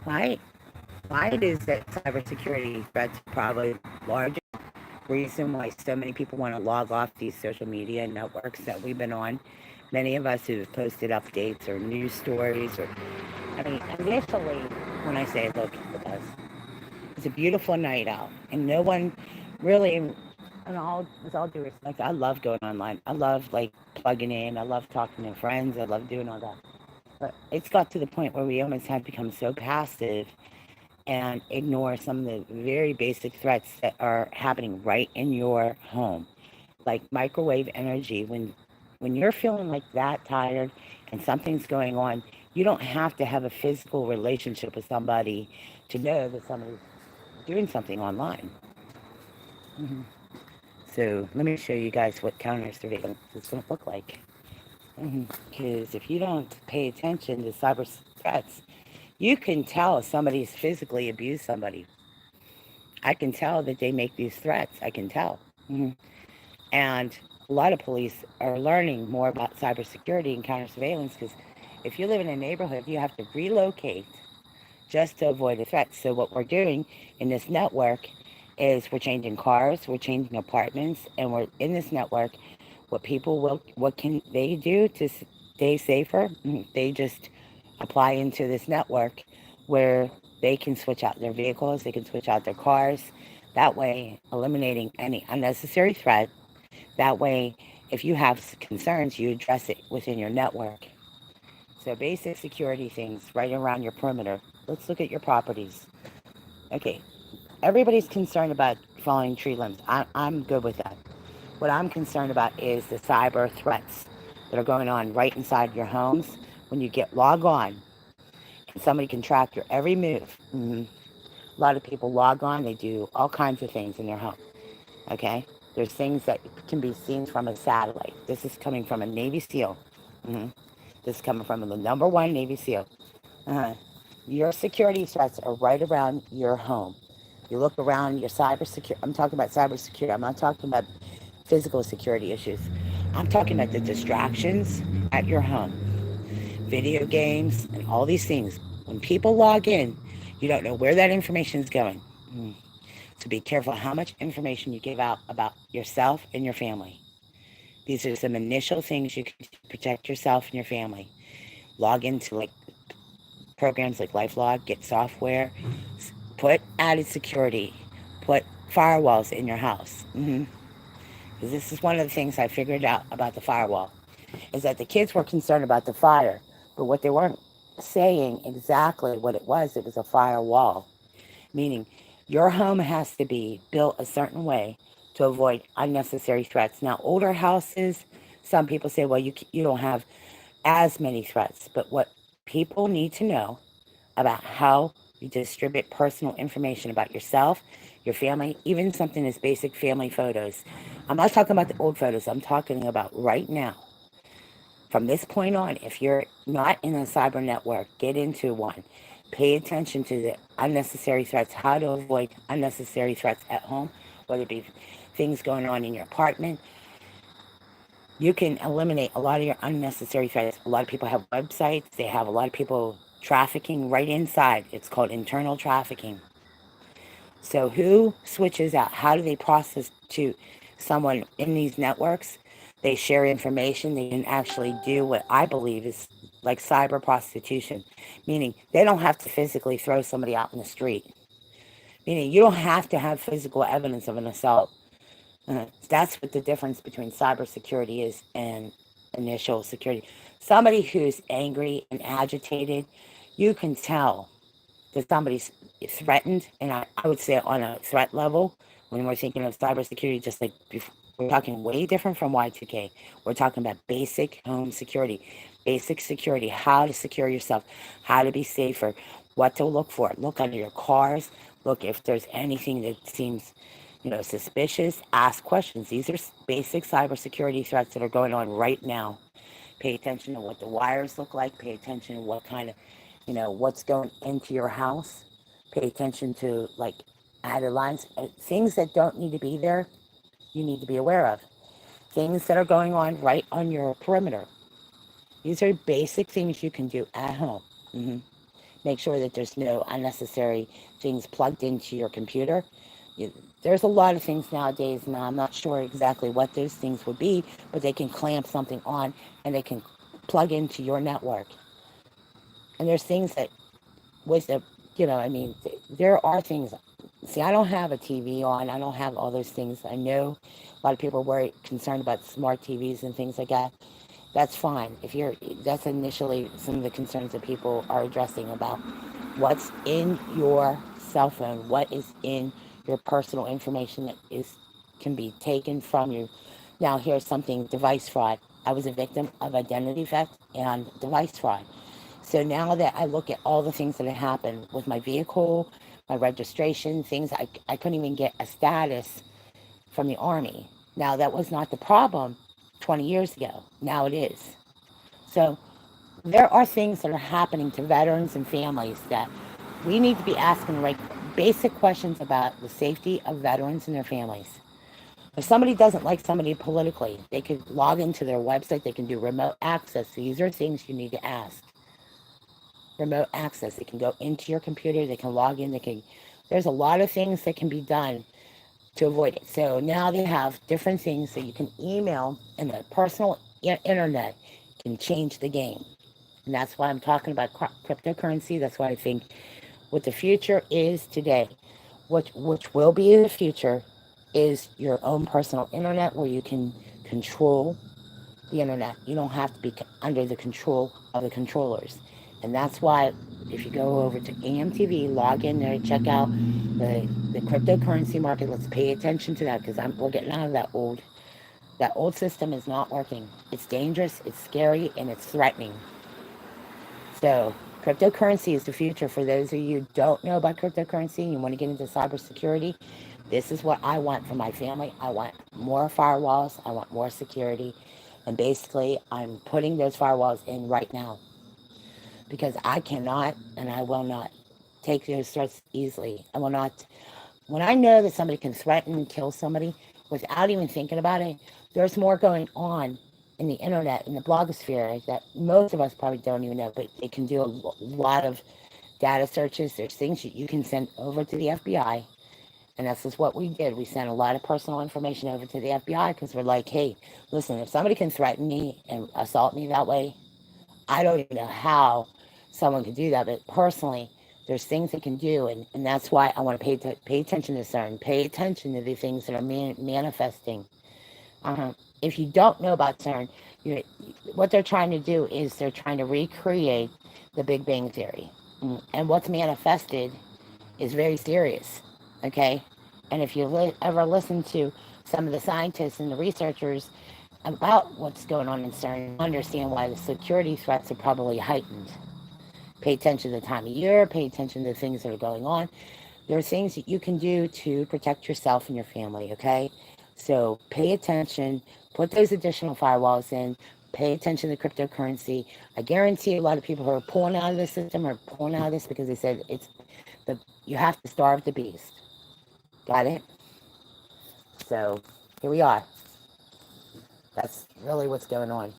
Why, why it is that cybersecurity threats are probably the largest reason why so many people want to log off these social media networks that we've been on. Many of us who've posted updates or news stories, or I mean, initially, when I say look at this, it's a beautiful night out, and no one really, and all with all due respect, I love going online. I love like plugging in. I love talking to friends. I love doing all that. But it's got to the point where we almost have become so passive and ignore some of the very basic threats that are happening right in your home, like microwave energy. When you're feeling like that tired and something's going on, you don't have to have a physical relationship with somebody to know that somebody's doing something online. hmm So let me show you guys what counter surveillance is going to look like. Because if you don't pay attention to cyber threats, you can tell if somebody's physically abused somebody. I can tell that they make these threats. I can tell. hmm And a lot of police are learning more about cybersecurity and counter surveillance because if you live in a neighborhood, you have to relocate just to avoid the threats. So what we're doing in this network is we're changing cars, we're changing apartments, and we're in this network. What can they do to stay safer? They just apply into this network where they can switch out their vehicles, they can switch out their cars. That way, eliminating any unnecessary threat. That way, if you have concerns, you address it within your network. So basic security things right around your perimeter. Let's look at your properties. Okay, everybody's concerned about falling tree limbs. I'm good with that. What I'm concerned about is the cyber threats that are going on right inside your homes. When you get log on, and somebody can track your every move. A lot of people log on, they do all kinds of things in their home. Okay, there's things that can be seen from a satellite. This is coming from a Navy SEAL. hmm This is coming from the number one Navy SEAL. Uh, your security threats are right around your home. You look around your cyber security. I'm talking about cyber security. I'm not talking about physical security issues. I'm talking about the distractions at your home, video games, and all these things. When people log in, you don't know where that information is going. Mm. So be careful how much information you give out about yourself and your family. These are some initial things you can do to protect yourself and your family. Log into like programs like LifeLog, get software, put added security, put firewalls in your house. Because this is one of the things I figured out about the firewall is that the kids were concerned about the fire, but what they weren't saying exactly what it was a firewall, meaning your home has to be built a certain way to avoid unnecessary threats. Now, older houses, some people say, well, you don't have as many threats, but what people need to know about how you distribute personal information about yourself, your family, even something as basic family photos. I'm not talking about the old photos, I'm talking about right now. From this point on, if you're not in a cyber network, get into one. Pay attention to the unnecessary threats, how to avoid unnecessary threats at home, whether it be things going on in your apartment. You can eliminate a lot of your unnecessary threats. A lot of people have websites, they have a lot of people trafficking right inside. It's called internal trafficking. So, who switches out? How do they process to someone in these networks? They share information. They can actually do what I believe is like cyber prostitution, meaning they don't have to physically throw somebody out in the street, meaning you don't have to have physical evidence of an assault. That's what the difference between cybersecurity is and initial security. Somebody who's angry and agitated, you can tell that somebody's threatened, and I would say on a threat level, when we're thinking of cybersecurity, just like we're talking way different from Y2K. We're talking about basic home security, basic security, how to secure yourself, how to be safer, what to look for. Look under your cars. Look if there's anything that seems, suspicious. Ask questions. These are basic cybersecurity threats that are going on right now. Pay attention to what the wires look like. Pay attention to what kind of, what's going into your house. Pay attention to like added lines, things that don't need to be there. You need to be aware of things that are going on right on your perimeter. These are basic things you can do at home. hmm Make sure that there's no unnecessary things plugged into your computer. You, there's a lot of things nowadays, and I'm not sure exactly what those things would be, but they can clamp something on and they can plug into your network. And there's things that with the, I mean, there are things. See, I don't have a TV on. I don't have all those things. I know a lot of people are worried, concerned about smart TVs and things like that. That's fine. That's initially some of the concerns that people are addressing about what's in your cell phone, what is in your personal information that can be taken from you. Now, here's something: device fraud. I was a victim of identity theft and device fraud. So now that I look at all the things that have happened with my vehicle, my registration, things, I couldn't even get a status from the Army. Now, that was not the problem 20 years ago. Now it is. So there are things that are happening to veterans and families that we need to be asking like basic questions about the safety of veterans and their families. If somebody doesn't like somebody politically, they could log into their website, they can do remote access. These are things you need to ask. Remote access. They can go into your computer, they can log in, there's a lot of things that can be done to avoid it. So now they have different things that you can email, and the personal internet can change the game. And that's why I'm talking about cryptocurrency. That's why I think what the future is today, which will be in the future, is your own personal internet where you can control the internet. You don't have to be under the control of the controllers. And that's why if you go over to AMTV, log in there, check out the cryptocurrency market. Let's pay attention to that because we're getting out of that old system is not working. It's dangerous, it's scary, and it's threatening. So cryptocurrency is the future. For those of you who don't know about cryptocurrency and you want to get into cybersecurity, this is what I want for my family. I want more firewalls. I want more security. And basically, I'm putting those firewalls in right now because I cannot and I will not take those threats easily. I will not. When I know that somebody can threaten and kill somebody without even thinking about it, there's more going on in the internet, in the blogosphere, that most of us probably don't even know, but they can do a lot of data searches. There's things that you can send over to the FBI. And this is what we did. We sent a lot of personal information over to the FBI because we're like, hey, listen, if somebody can threaten me and assault me that way, I don't even know how someone can do that. But personally, there's things they can do. And that's why I want to pay attention to CERN, pay attention to the things that are manifesting. If you don't know about CERN, what they're trying to do is they're trying to recreate the Big Bang Theory. And what's manifested is very serious, okay? And if you ever listen to some of the scientists and the researchers about what's going on in CERN, you understand why the security threats are probably heightened. Pay attention to the time of year, pay attention to the things that are going on. There are things that you can do to protect yourself and your family, okay? So pay attention, put those additional firewalls in, pay attention to cryptocurrency. I guarantee a lot of people who are pulling out of the system are pulling out of this because they said you have to starve the beast. Got it? So here we are. That's really what's going on.